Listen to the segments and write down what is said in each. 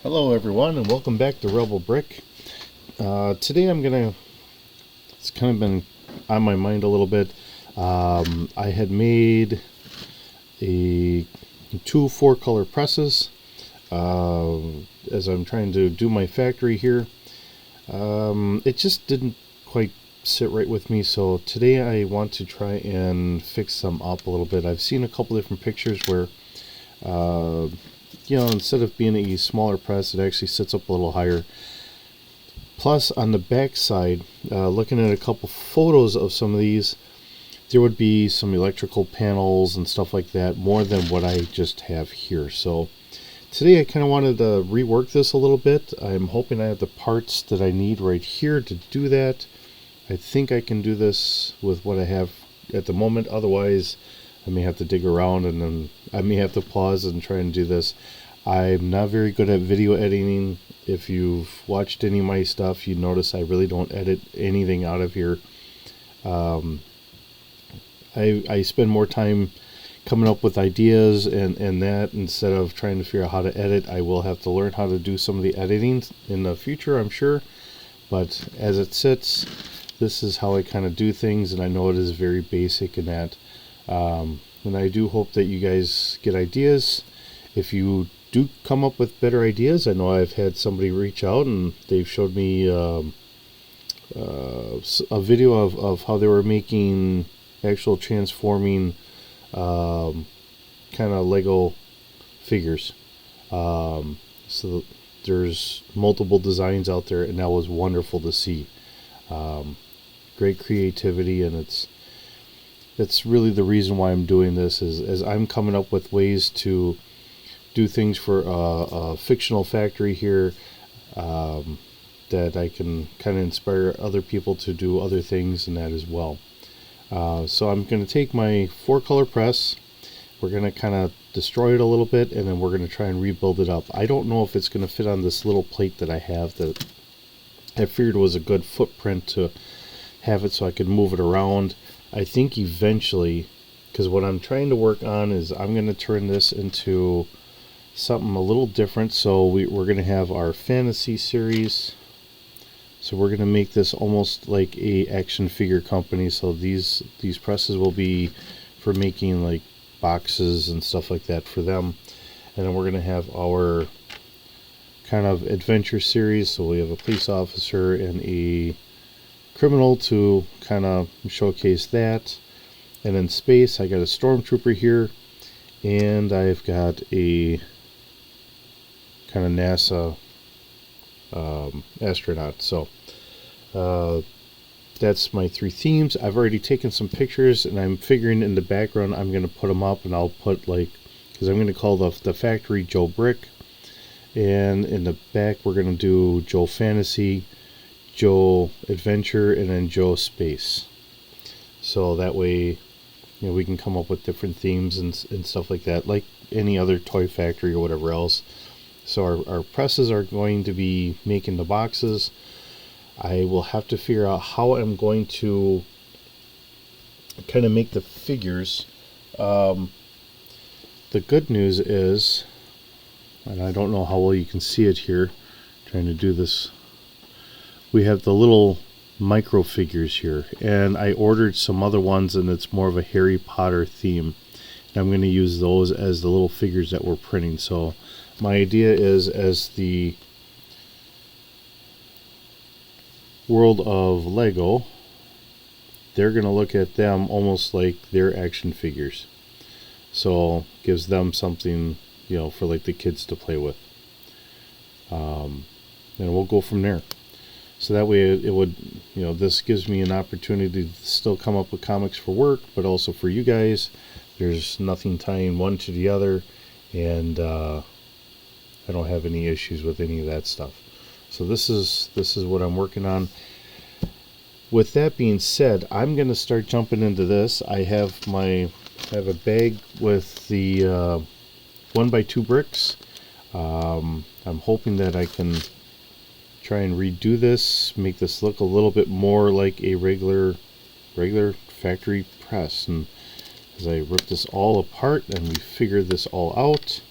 Hello everyone and welcome back to Rebel Brick. Today it's kind of been on my mind a little bit. I had made two 4-color presses as I'm trying to do my factory here. It just didn't quite sit right with me, so today I want to try and fix them up a little bit. I've seen a couple different pictures where instead of being a smaller press, it actually sits up a little higher. Plus, on the back side, looking at a couple photos of some of these, there would be some electrical panels and stuff like that, more than what I just have here. So today I kind of wanted to rework this a little bit. I'm hoping I have the parts that I need right here to do that. I think I can do this with what I have at the moment. Otherwise, I may have to dig around and then I may have to pause and try and do this. I'm not very good at video editing. If you've watched any of my stuff, you notice I really don't edit anything out of here. I spend more time coming up with ideas and that instead of trying to figure out how to edit. I will have to learn how to do some of the editing in the future, I'm sure. But as it sits, this is how I kind of do things, and I know it is very basic in that. And I do hope that you guys get ideas. If you do come up with better ideas, I know I've had somebody reach out and they've showed me a video of how they were making actual transforming kind of Lego figures. So there's multiple designs out there, and that was wonderful to see. Great creativity, and it's really the reason why I'm doing this is I'm coming up with ways to do things for a fictional factory here, that I can kind of inspire other people to do other things and that as well. So I'm going to take my 4-color press. We're going to kind of destroy it a little bit, and then we're going to try and rebuild it up. I don't know if it's going to fit on this little plate that I have that I figured was a good footprint to have it so I could move it around. I think eventually, because what I'm trying to work on is I'm going to turn this into something a little different. So we're going to have our fantasy series. So we're going to make this almost like a action figure company. So these presses will be for making like boxes and stuff like that for them. And then we're going to have our kind of adventure series. So we have a police officer and a criminal to kind of showcase that. And in space, I got a stormtrooper here, and I've got a kind of NASA astronaut. So that's my 3 themes. I've already taken some pictures, and I'm figuring in the background I'm going to put them up, and I'll put because I'm going to call the factory Joe Brick, and in the back we're going to do Joe Fantasy, Joe Adventure, and then Joe Space. So that way, we can come up with different themes and stuff like that, like any other toy factory or whatever else. So our presses are going to be making the boxes. I will have to figure out how I'm going to kind of make the figures. The good news is, and I don't know how well you can see it here, trying to do this, we have the little micro figures here, and I ordered some other ones, and it's more of a Harry Potter theme, and I'm going to use those as the little figures that we're printing. So my idea is, as the world of Lego, they're going to look at them almost like they're action figures, so gives them something for like the kids to play with, and we'll go from there. So that way it would, this gives me an opportunity to still come up with comics for work, but also for you guys. There's nothing tying one to the other, and I don't have any issues with any of that stuff. So this is what I'm working on. With that being said, I'm going to start jumping into this. I have a bag with the 1x2 bricks. I'm hoping that I can try and redo this, make this look a little bit more like a regular factory press. And as I rip this all apart and we figure this all out,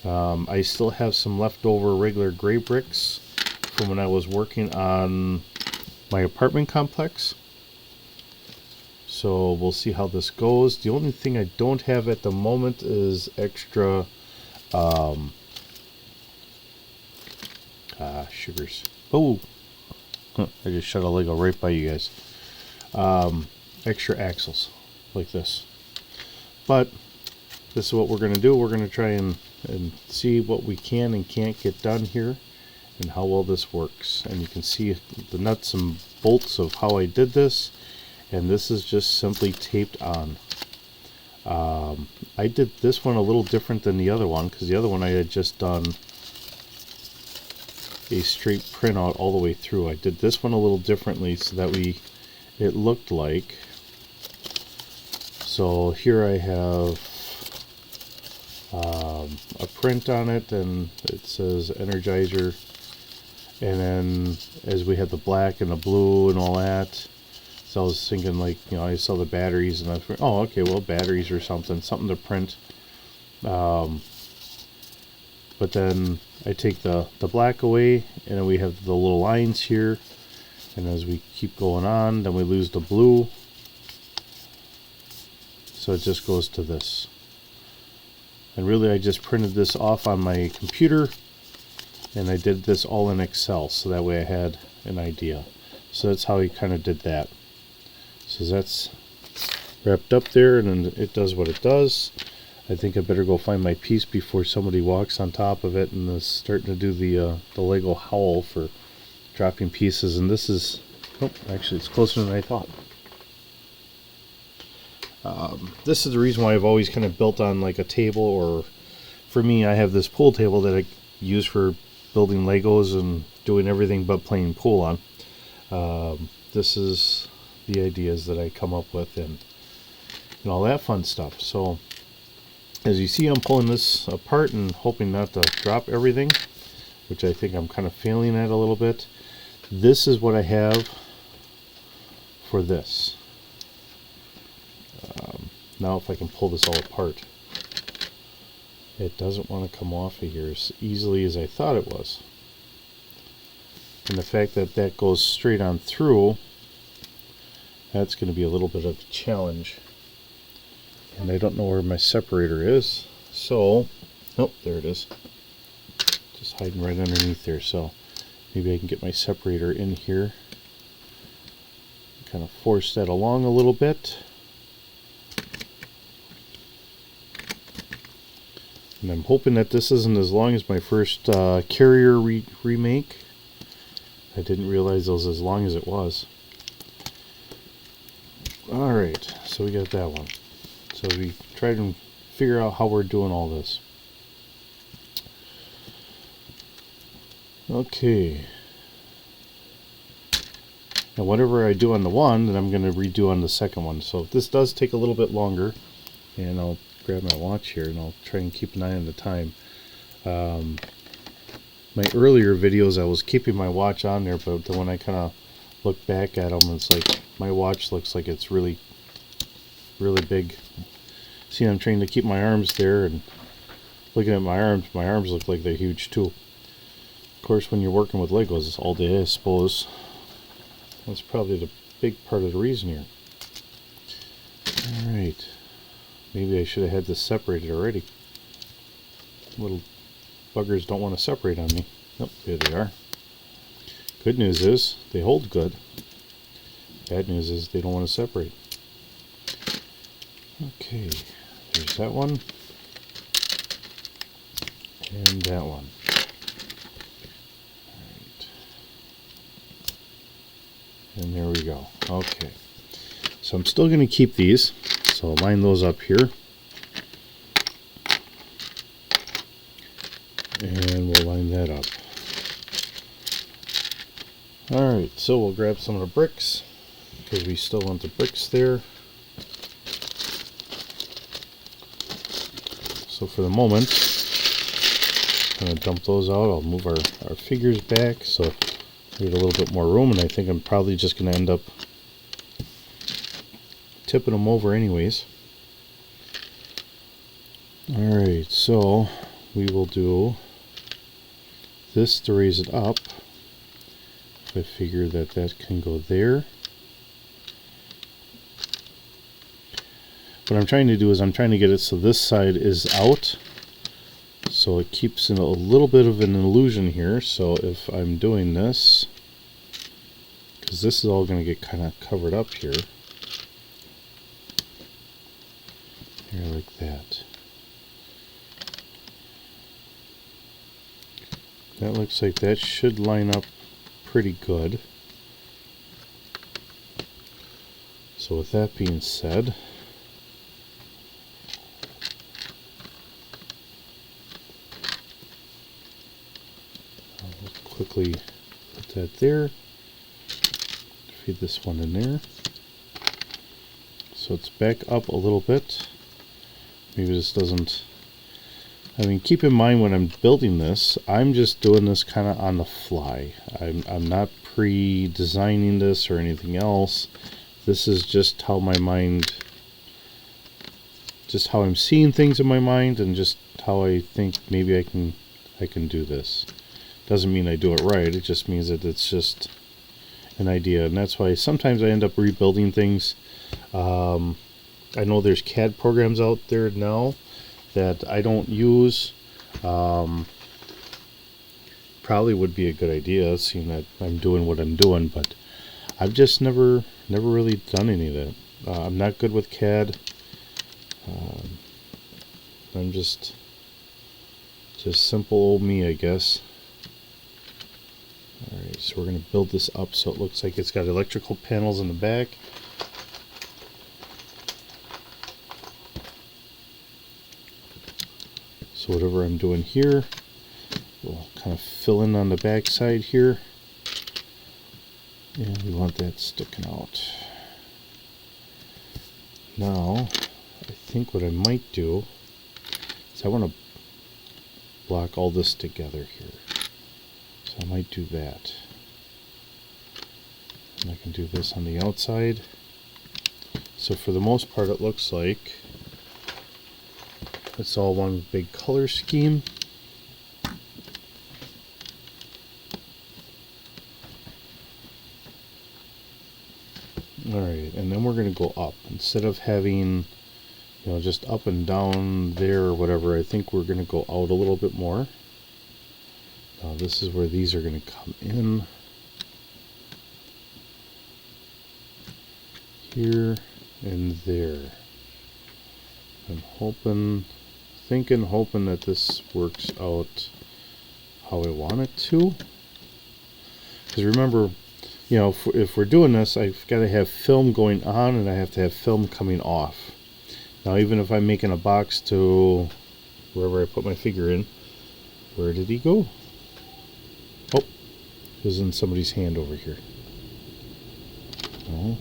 I still have some leftover regular gray bricks from when I was working on my apartment complex. So we'll see how this goes. The only thing I don't have at the moment is extra sugars. Oh, I just shot a Lego right by you guys. Extra axles like this. But this is what we're going to do. We're going to try and see what we can and can't get done here and how well this works. And you can see the nuts and bolts of how I did this. And this is just simply taped on. I did this one a little different than the other one because the other one I had just done a straight printout all the way through. I did this one a little differently so that it looked like. So here I have a print on it, and it says Energizer, and then as we had the black and the blue and all that, so I was thinking, like, you know, I saw the batteries and I thought, oh, okay, well, batteries or something to print. But then I take the black away, and then we have the little lines here, and as we keep going on, then we lose the blue, so it just goes to this. And really I just printed this off on my computer, and I did this all in Excel, so that way I had an idea. So that's how he kind of did that. So that's wrapped up there, and then it does what it does. I think I better go find my piece before somebody walks on top of it and is starting to do the Lego howl for dropping pieces. And this is, oh, actually it's closer than I thought. This is the reason why I've always kind of built on like a table, or for me I have this pool table that I use for building Legos and doing everything but playing pool on. This is the ideas that I come up with and all that fun stuff. So as you see, I'm pulling this apart and hoping not to drop everything, which I think I'm kind of failing at a little bit. This is what I have for this. Now if I can pull this all apart, it doesn't want to come off of here as easily as I thought it was. And the fact that that goes straight on through, that's going to be a little bit of a challenge. And I don't know where my separator is, so, oh, there it is. Just hiding right underneath there, so maybe I can get my separator in here. Kind of force that along a little bit. And I'm hoping that this isn't as long as my first Carrier remake. I didn't realize it was as long as it was. Alright, so we got that one. So we tried to figure out how we're doing all this. Okay. Now whatever I do on the one, then I'm going to redo on the second one. So this does take a little bit longer. And I'll grab my watch here and I'll try and keep an eye on the time. My earlier videos I was keeping my watch on there, but then when I kind of look back at them, it's like my watch looks like it's really big. See, I'm trying to keep my arms there, and looking at my arms look like they're huge too. Of course, when you're working with Legos all day, I suppose that's probably the big part of the reason here. Alright, maybe I should have had this separated already. Little buggers don't want to separate on me. Nope, there they are. Good news is they hold good. Bad news is they don't want to separate. Okay, there's that one. And that one. Alright. And there we go. Okay. So I'm still going to keep these. So I'll line those up here. And we'll line that up. Alright, so we'll grab some of the bricks, because we still want the bricks there. So for the moment, I'm going to dump those out. I'll move our figures back so we get a little bit more room, and I think I'm probably just going to end up tipping them over anyways. Alright, so we will do this to raise it up. I figure that that can go there. What I'm trying to do is I'm trying to get it so this side is out, so it keeps in a little bit of an illusion here. So if I'm doing this, because this is all going to get kind of covered up here like that. That looks like that should line up pretty good. So with that being said, I'll quickly put that there, feed this one in there. So it's back up a little bit. Maybe this doesn't, I mean, keep in mind when I'm building this, I'm just doing this kind of on the fly. I'm not pre-designing this or anything else. This is just how my mind, just how I'm seeing things in my mind, and just how I think maybe I can do this. Doesn't mean I do it right. It just means that it's just an idea, and that's why sometimes I end up rebuilding things. I know there's CAD programs out there now that I don't use. Probably would be a good idea, seeing that I'm doing what I'm doing, but I've just never really done any of that. I'm not good with CAD. I'm just simple old me, I guess. Alright, so we're going to build this up so it looks like it's got electrical panels in the back. So whatever I'm doing here, we'll kind of fill in on the back side here. And we want that sticking out. Now, I think what I might do is I want to block all this together here. So I might do that. And I can do this on the outside. So for the most part it looks like it's all one big color scheme. Alright, and then we're going to go up. Instead of having, you know, just up and down there or whatever, I think we're going to go out a little bit more. Now this is where these are going to come in. Here and there. I'm hoping that this works out how I want it to. Because remember, you know, if we're doing this, I've got to have film going on and I have to have film coming off. Now even if I'm making a box to wherever I put my figure in, where did he go? Oh, he was in somebody's hand over here. Oh,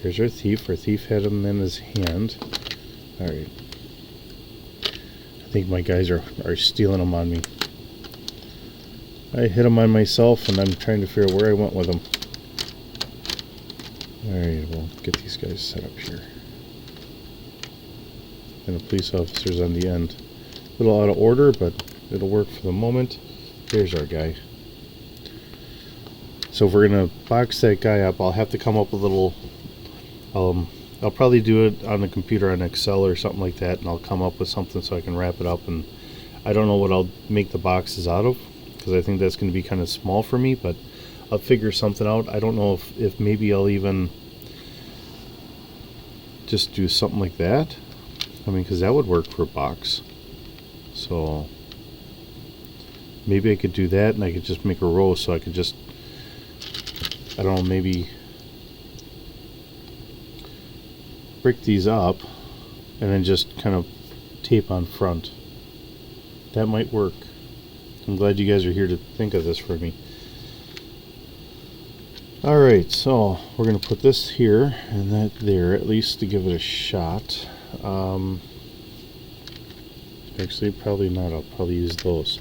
there's our thief. Our thief had him in his hand. Alright. I think my guys are stealing them on me. I hit them on myself and I'm trying to figure out where I went with them. Alright, we'll get these guys set up here. And the police officer's on the end. A little out of order, but it'll work for the moment. There's our guy. So if we're going to box that guy up, I'll have to come up with a little... I'll probably do it on the computer on Excel or something like that, and I'll come up with something so I can wrap it up. And I don't know what I'll make the boxes out of, because I think that's going to be kind of small for me, but I'll figure something out. I don't know if maybe I'll even just do something like that. I mean, because that would work for a box. So maybe I could do that, and I could just make a row, so I could just, I don't know, maybe break these up and then just kind of tape on front. That might work. I'm glad you guys are here to think of this for me. Alright, so we're going to put this here and that there, at least to give it a shot. Actually, probably not. I'll probably use those.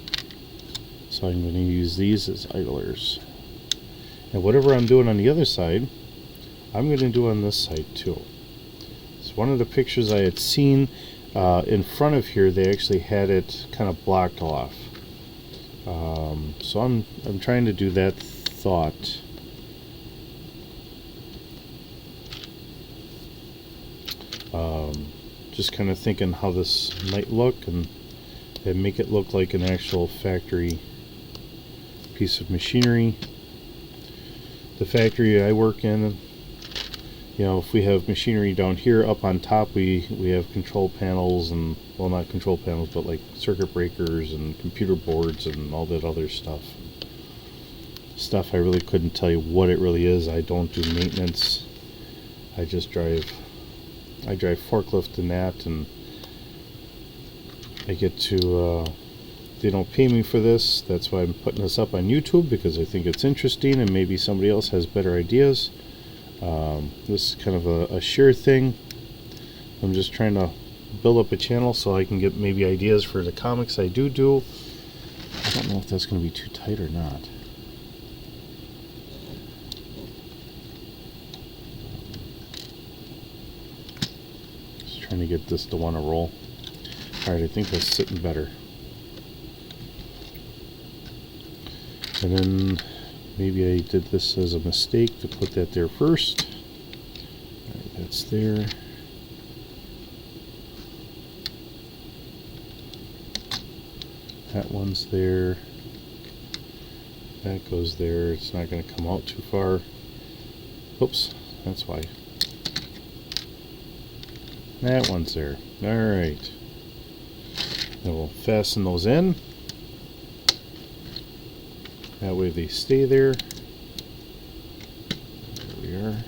So I'm going to use these as idlers. And whatever I'm doing on the other side, I'm going to do on this side too. One of the pictures I had seen, In front of here, they actually had it kind of blocked off. So I'm trying to do that thought. Just kind of thinking how this might look and make it look like an actual factory piece of machinery. The factory I work in, you know, if we have machinery down here, up on top we have control panels and, well, not control panels, but like circuit breakers and computer boards and all that other stuff. I really couldn't tell you what it really is. I don't do maintenance. I drive forklift and that, and I get to, they don't pay me for this. That's why I'm putting this up on YouTube, because I think it's interesting and maybe somebody else has better ideas. This is kind of a share thing. I'm just trying to build up a channel so I can get maybe ideas for the comics I do. I don't know if that's going to be too tight or not. Just trying to get this to want to roll. Alright, I think that's sitting better. And then maybe I did this as a mistake to put that there first. Alright, that's there. That one's there. That goes there. It's not going to come out too far. Oops, that's why. That one's there. Alright. Then we'll fasten those in. That way they stay there. There we are.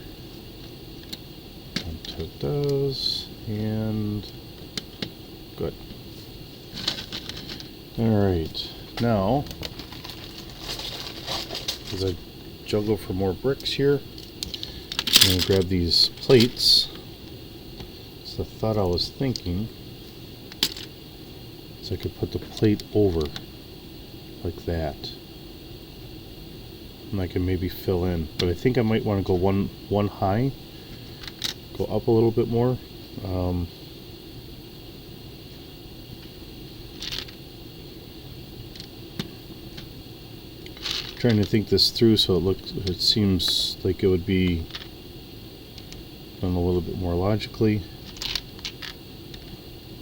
Until those, and good. Alright, now, as I juggle for more bricks here, I'm going to grab these plates. So the thought I was thinking is I could put the plate over like that. And I can maybe fill in, but I think I might want to go one high, go up a little bit more. Trying to think this through so it seems like it would be done a little bit more logically.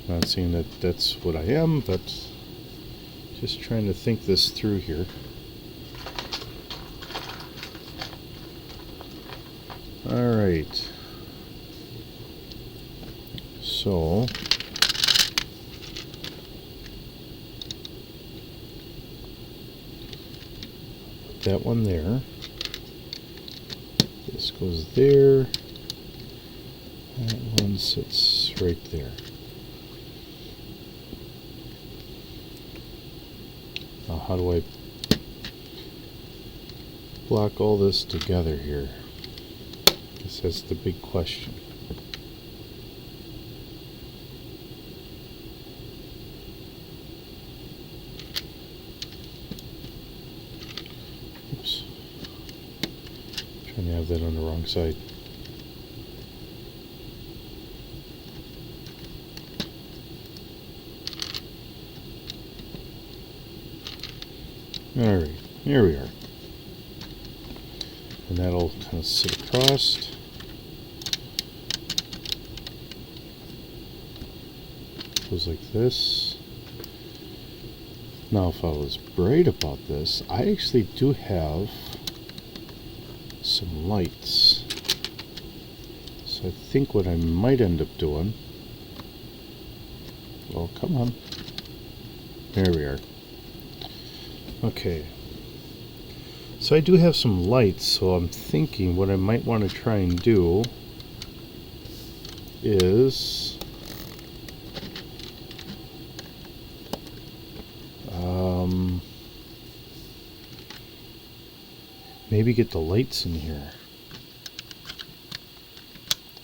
Not saying that that's what I am, but just trying to think this through here. Alright, so put that one there, this goes there, that one sits right there. Now how do I block all this together here? That's the big question. Oops. Trying to have that on the wrong side. Alright, here we are. And that'll kind of sit across. Goes like this. Now if I was bright about this, I actually do have some lights. So I think what I might end up doing, well, come on, there we are. Okay, so I do have some lights, so I'm thinking what I might want to try and do is maybe get the lights in here.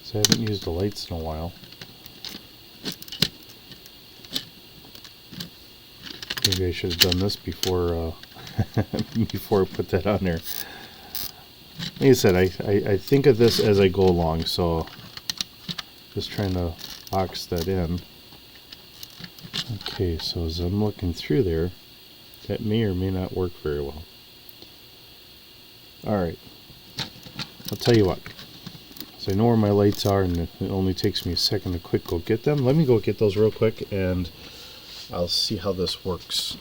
So I haven't used the lights in a while. Maybe I should have done this before before I put that on there. Like I said, I think of this as I go along, so just trying to box that in. Okay, so as I'm looking through there, that may or may not work very well. Alright, I'll tell you what. So I know where my lights are, and it only takes me a second to quick go get them. Let me go get those real quick, and I'll see how this works.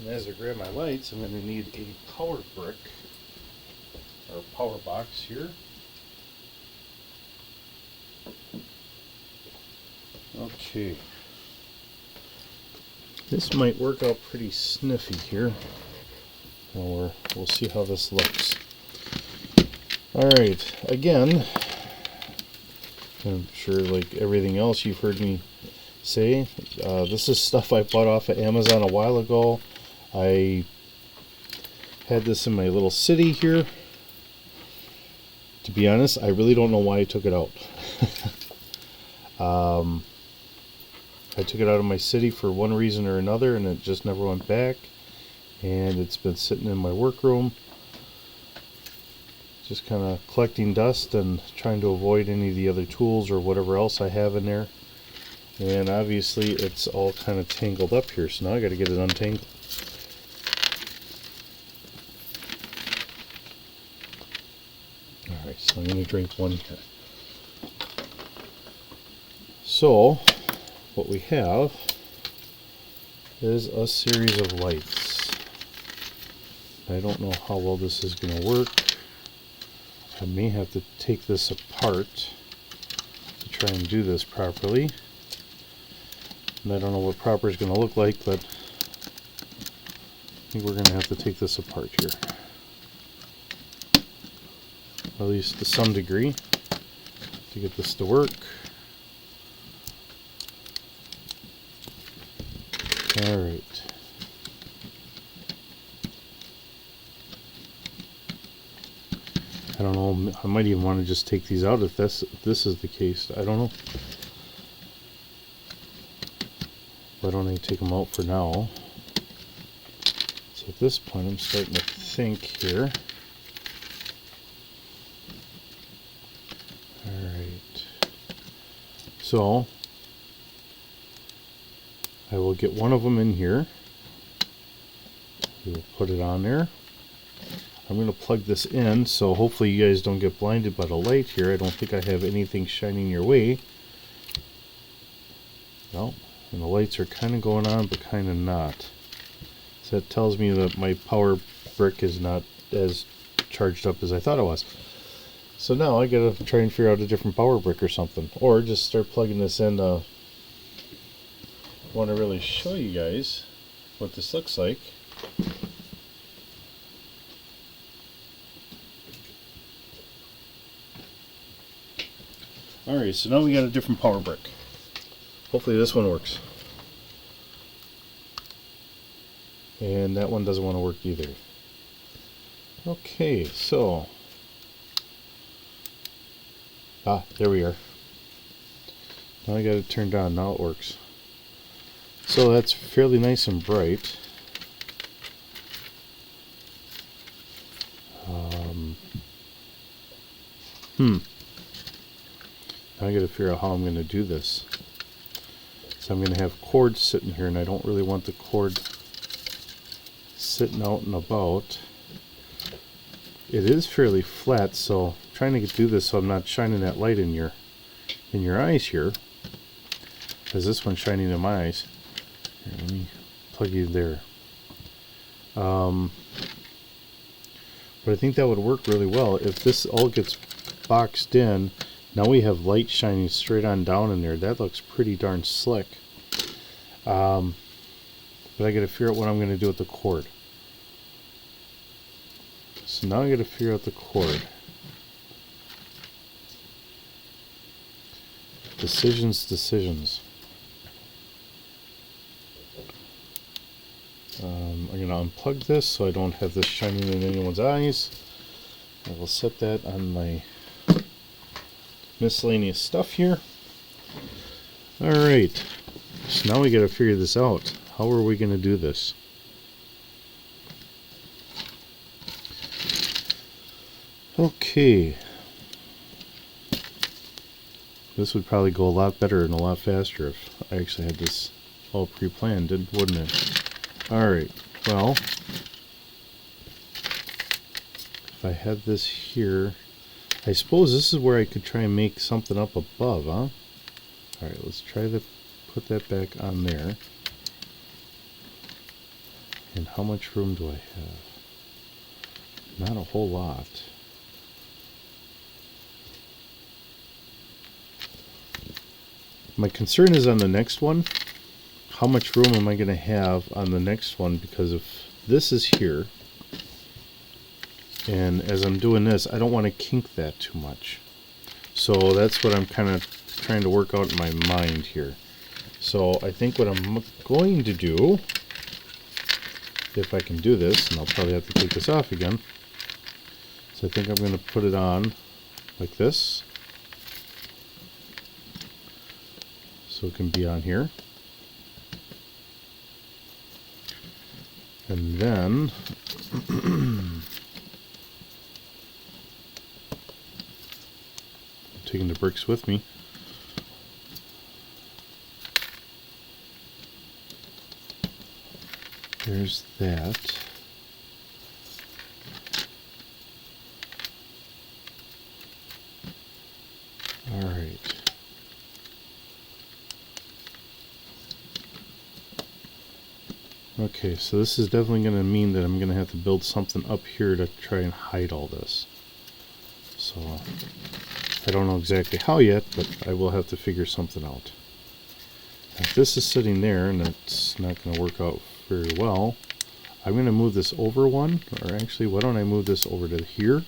And as I grab my lights, I'm going to need a power brick, or power box here. Okay. This might work out pretty sniffy here. Well, we'll see how this looks. Alright, again, I'm sure like everything else you've heard me say, this is stuff I bought off of Amazon a while ago. I had this in my little city here. To be honest, I really don't know why I took it out. I took it out of my city for one reason or another, and it just never went back. And it's been sitting in my workroom, just kind of collecting dust and trying to avoid any of the other tools or whatever else I have in there. And obviously it's all kind of tangled up here, so now I got to get it untangled. Alright, so I'm going to drink one here. So what we have is a series of lights. I don't know how well this is going to work. I may have to take this apart to try and do this properly. And I don't know what proper is going to look like, but I think we're going to have to take this apart here. At least to some degree, to get this to work. Alright. I don't know, I might even want to just take these out if this is the case. I don't know. Why don't I take them out for now? So at this point I'm starting to think here. Alright. So I will get one of them in here. We will put it on there. I'm going to plug this in, so hopefully you guys don't get blinded by the light here. I don't think I have anything shining your way. Well, and the lights are kind of going on, but kind of not. So that tells me that my power brick is not as charged up as I thought it was. So now I gotta try and figure out a different power brick or something. Or just start plugging this in. I want to really show you guys what this looks like. Alright, so now we got a different power brick. Hopefully this one works. And that one doesn't want to work either. Okay, so there we are. Now I got it turned on. Now it works. So that's fairly nice and bright. Now I got to figure out how I'm going to do this. So I'm going to have cords sitting here, and I don't really want the cord sitting out and about. It is fairly flat, so I'm trying to do this so I'm not shining that light in your eyes here. Because this one's shining in my eyes. Here, let me plug you there. But I think that would work really well if this all gets boxed in. Now we have light shining straight on down in there. That looks pretty darn slick. But I got to figure out what I'm going to do with the cord. So now I got to figure out the cord. Decisions. I'm going to unplug this so I don't have this shining in anyone's eyes. I will set that on my miscellaneous stuff here. Alright, so now we got to figure this out. How are we going to do this? Okay. This would probably go a lot better and a lot faster if I actually had this all pre-planned, wouldn't it? Alright, well, if I had this here, I suppose this is where I could try and make something up above, huh? Alright, let's try to put that back on there. And how much room do I have? Not a whole lot. My concern is on the next one. How much room am I going to have on the next one? Because if this is here, and as I'm doing this, I don't want to kink that too much. So that's what I'm kind of trying to work out in my mind here. So I think what I'm going to do, if I can do this, and I'll probably have to take this off again, so I think I'm going to put it on like this. So it can be on here. And then taking the bricks with me. There's that. All right. Okay, so this is definitely going to mean that I'm going to have to build something up here to try and hide all this. So I don't know exactly how yet, but I will have to figure something out. If this is sitting there and it's not going to work out very well, I'm going to move this over one, or actually, why don't I move this over to here?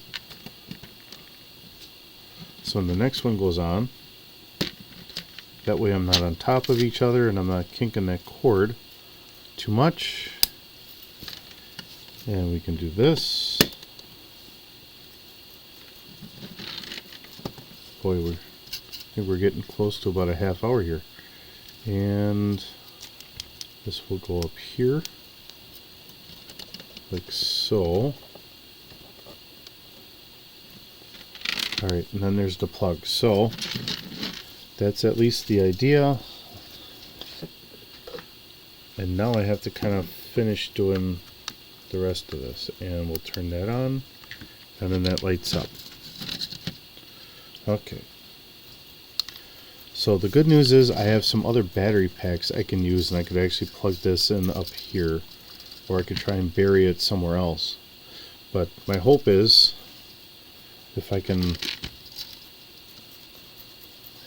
So when the next one goes on, that way I'm not on top of each other and I'm not kinking that cord too much. And we can do this. Boy, I think we're getting close to about a half hour here. And this will go up here, like so. Alright, and then there's the plug. So that's at least the idea. And now I have to kind of finish doing the rest of this. And we'll turn that on, and then that lights up. Okay. So the good news is I have some other battery packs I can use, and I could actually plug this in up here, or I could try and bury it somewhere else. But my hope is, if I can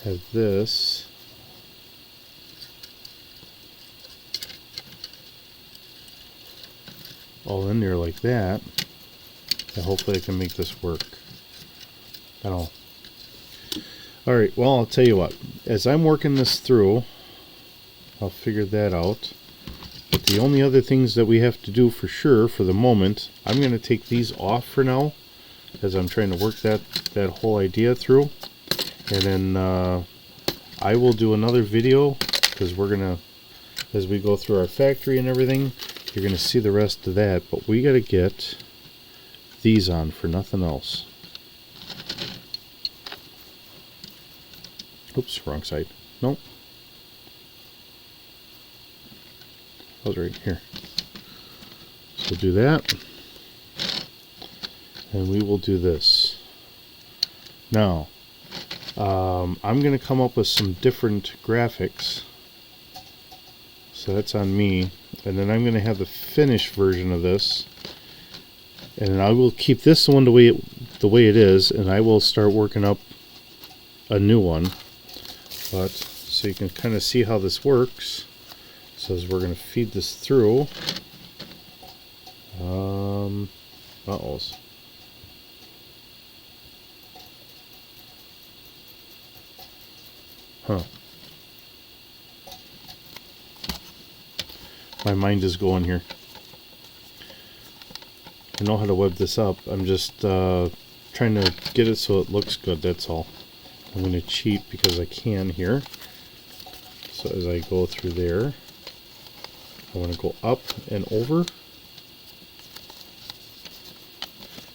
have this all in there like that, and hopefully I can make this work. I don't know. Alright, well, I'll tell you what. As I'm working this through, I'll figure that out. But the only other things that we have to do for sure for the moment, I'm going to take these off for now, as I'm trying to work that whole idea through. And then I will do another video, because we're going to, as we go through our factory and everything, you're going to see the rest of that. But we got to get these on for nothing else. Oops, wrong side. Nope. That was right here. So do that. And we will do this. Now, I'm going to come up with some different graphics. So that's on me. And then I'm going to have the finished version of this. And I will keep this one the way it is. And I will start working up a new one. But so you can kind of see how this works. So as we're going to feed this through, uh-ohs. Huh. My mind is going here. I know how to web this up. I'm just trying to get it so it looks good, that's all. I'm going to cheat because I can here. So as I go through there, I want to go up and over.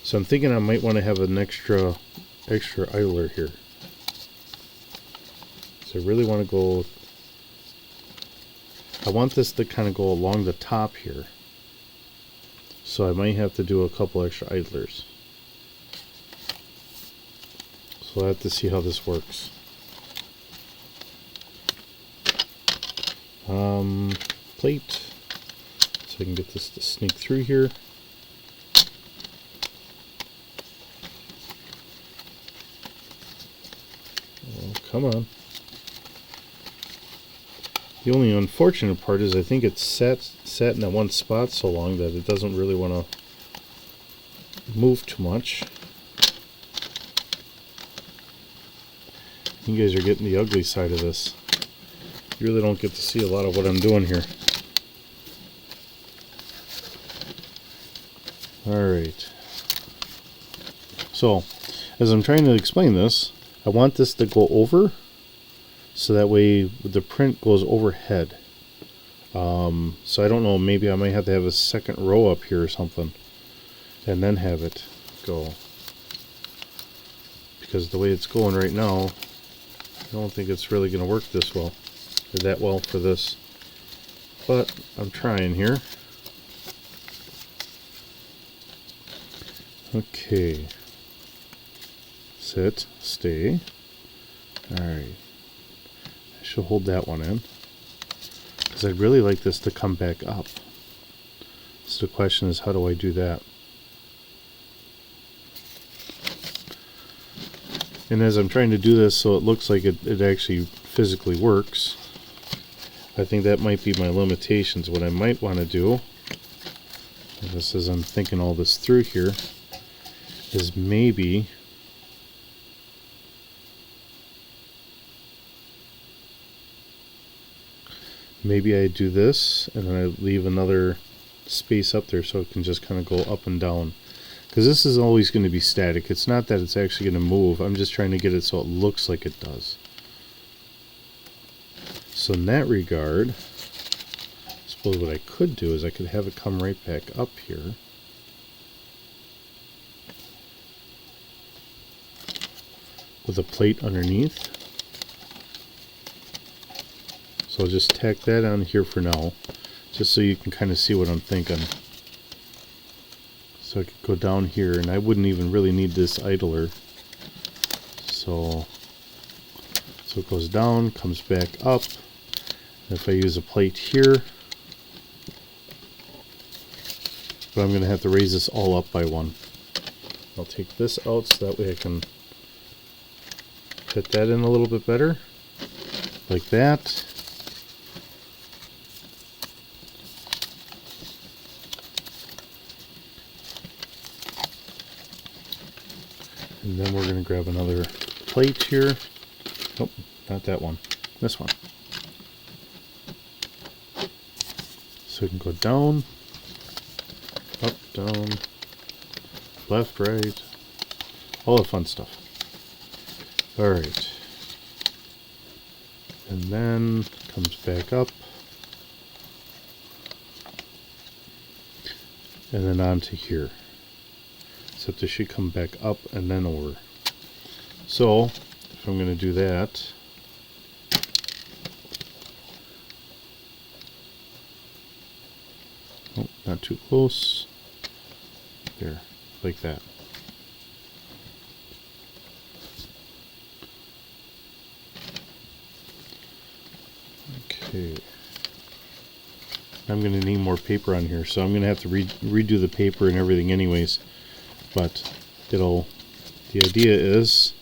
So I'm thinking I might want to have an extra idler here. So I really want to go, I want this to kind of go along the top here. So I might have to do a couple extra idlers. So I'll have to see how this works. Plate. So I can get this to sneak through here. Oh, come on. The only unfortunate part is I think it's sat in that one spot so long that it doesn't really want to move too much. You guys are getting the ugly side of this. You really don't get to see a lot of what I'm doing here. Alright. So, as I'm trying to explain this, I want this to go over, so that way the print goes overhead. So I don't know, maybe I might have to have a second row up here or something, and then have it go. Because the way it's going right now, I don't think it's really going to work this well, or that well for this. But I'm trying here. Okay. Sit, stay. Alright. I should hold that one in, because I'd really like this to come back up. So the question is, how do I do that? And as I'm trying to do this so it looks like it actually physically works, I think that might be my limitations. What I might want to do, just as I'm thinking all this through here, is maybe I do this and then I leave another space up there so it can just kind of go up and down, because this is always going to be static. It's not that it's actually going to move. I'm just trying to get it so it looks like it does. So in that regard, I suppose what I could do is I could have it come right back up here. With a plate underneath. So I'll just tack that on here for now, just so you can kind of see what I'm thinking. So I could go down here, and I wouldn't even really need this idler. So it goes down, comes back up. And if I use a plate here, but I'm going to have to raise this all up by one. I'll take this out so that way I can fit that in a little bit better, like that. And then we're going to grab another plate here. Nope, not that one. This one. So we can go down, up, down, left, right, all the fun stuff. Alright. And then comes back up. And then onto here. Except it should come back up and then over. So, if I'm going to do that, oh, not too close. There, like that. Okay. I'm going to need more paper on here, so I'm going to have to redo the paper and everything anyways. But the idea is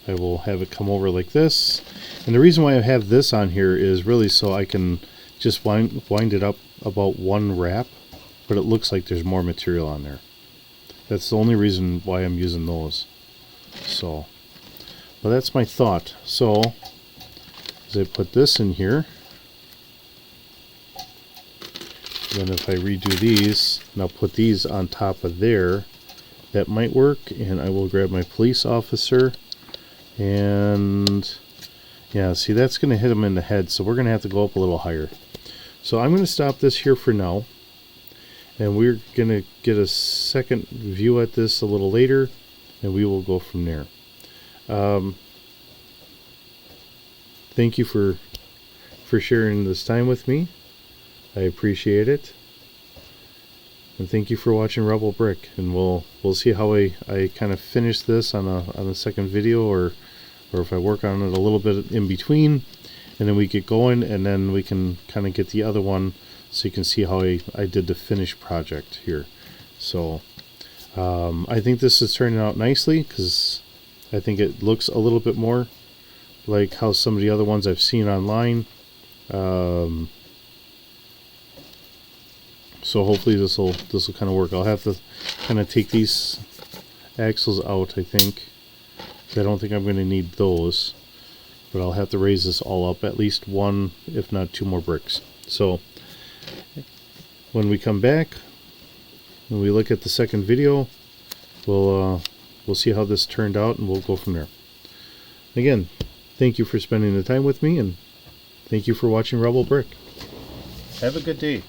I will have it come over like this. And the reason why I have this on here is really so I can just wind it up about one wrap, but it looks like there's more material on there. That's the only reason why I'm using those. So, but that's my thought. So, as I put this in here, then if I redo these, and I'll put these on top of there, that might work. And I will grab my police officer, and yeah, see, that's going to hit him in the head, so we're going to have to go up a little higher. So I'm going to stop this here for now, And we're going to get a second view at this a little later, and we will go from there. Thank you for sharing this time with me. I appreciate it. And thank you for watching Rebel Brick. And we'll see how I kind of finish this on a second video, or if I work on it a little bit in between, and then we get going, and then we can kind of get the other one so you can see how I did the finished project here. So I think this is turning out nicely, because I think it looks a little bit more like how some of the other ones I've seen online. So hopefully this will kind of work. I'll have to kind of take these axles out, I think. I don't think I'm going to need those, but I'll have to raise this all up at least one, if not two more bricks. So when we come back, when we look at the second video, we'll see how this turned out, and we'll go from there. Again, thank you for spending the time with me, and thank you for watching Rebel Brick. Have a good day.